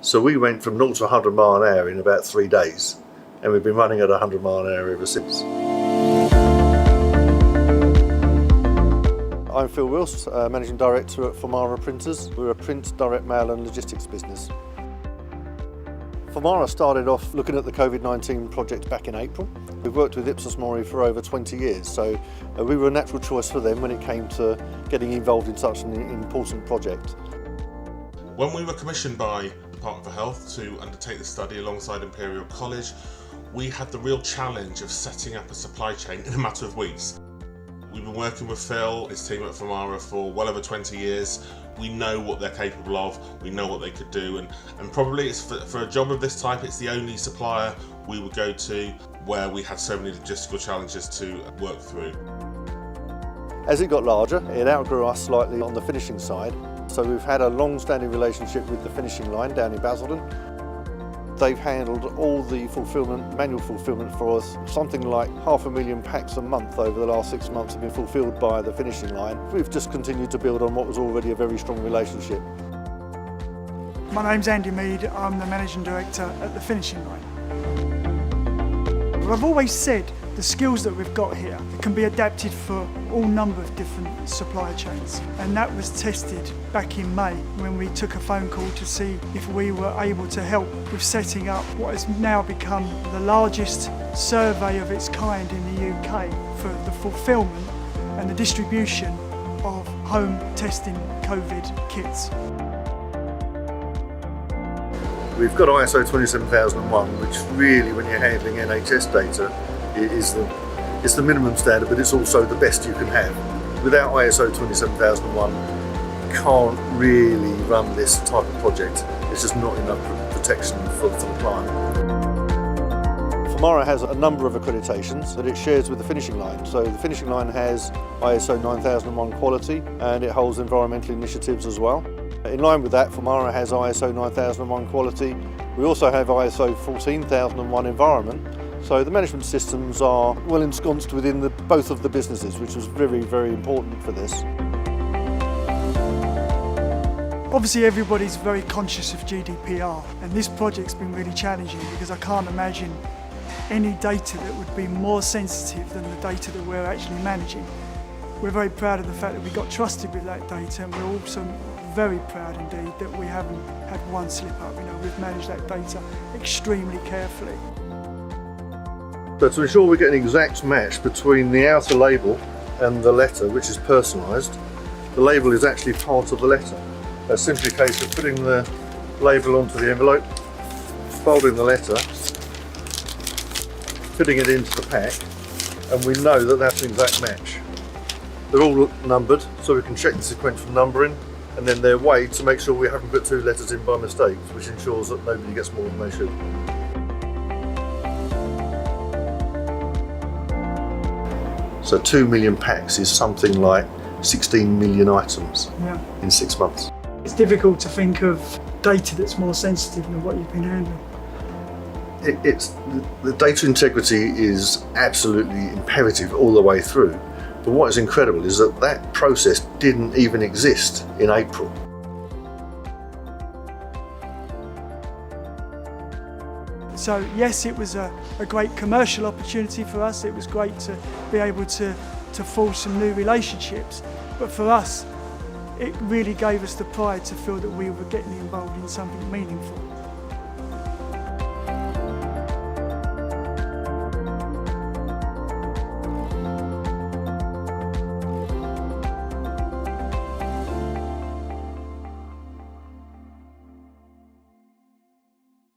So we went from 0 to 100 mile an hour in about 3 days, and we've been running at 100 mile an hour ever since. I'm Phil Wills, Managing Director at Formara Printers. We're a print, direct mail and logistics business. Formara started off looking at the COVID-19 project back in April. We've worked with Ipsos MORI for over 20 years, so we were a natural choice for them when it came to getting involved in such an important project. When we were commissioned by the Department for Health to undertake the study alongside Imperial College, we had the real challenge of setting up a supply chain in a matter of weeks. We've been working with Phil and his team at Formara for well over 20 years. We know what they're capable of, we know what they could do, and probably it's for a job of this type, it's the only supplier we would go to where we had so many logistical challenges to work through. As it got larger, it outgrew us slightly on the finishing side, so we've had a long-standing relationship with the finishing line down in Basildon. They've handled all the fulfilment, manual fulfilment for us. Something like 500,000 packs a month over the last 6 months have been fulfilled by the finishing line. We've just continued to build on what was already a very strong relationship. My name's Andy Mead, I'm the Managing Director at the finishing line. Well, I've always said the skills that we've got here can be adapted for all number of different supply chains, and that was tested back in May when we took a phone call to see if we were able to help with setting up what has now become the largest survey of its kind in the UK for the fulfilment and the distribution of home testing COVID kits. We've got ISO 27001, which really, when you're handling NHS data, it's the minimum standard, but it's also the best you can have. Without ISO 27001, you can't really run this type of project. It's just not enough protection for the client. Formara has a number of accreditations that it shares with the finishing line. So the finishing line has ISO 9001 quality, and it holds environmental initiatives as well. In line with that, Formara has ISO 9001 quality. We also have ISO 14001 environment. So the management systems are well ensconced within both of the businesses, which was very, very important for this. Obviously everybody's very conscious of GDPR, and this project's been really challenging because I can't imagine any data that would be more sensitive than the data that we're actually managing. We're very proud of the fact that we got trusted with that data, and we're also very proud indeed that we haven't had one slip up. You know, we've managed that data extremely carefully. So to ensure we get an exact match between the outer label and the letter, which is personalised, the label is actually part of the letter. That's simply a case of putting the label onto the envelope, folding the letter, fitting it into the pack, and we know that that's an exact match. They're all numbered, so we can check the sequential numbering, and then they're weighed to make sure we haven't put 2 letters in by mistake, which ensures that nobody gets more than they should. So 2 million packs is something like 16 million items in 6 months. It's difficult to think of data that's more sensitive than what you've been handling. The data integrity is absolutely imperative all the way through. But what is incredible is that that process didn't even exist in April. So yes, it was a great commercial opportunity for us. It was great to be able to forge some new relationships. But for us, it really gave us the pride to feel that we were getting involved in something meaningful.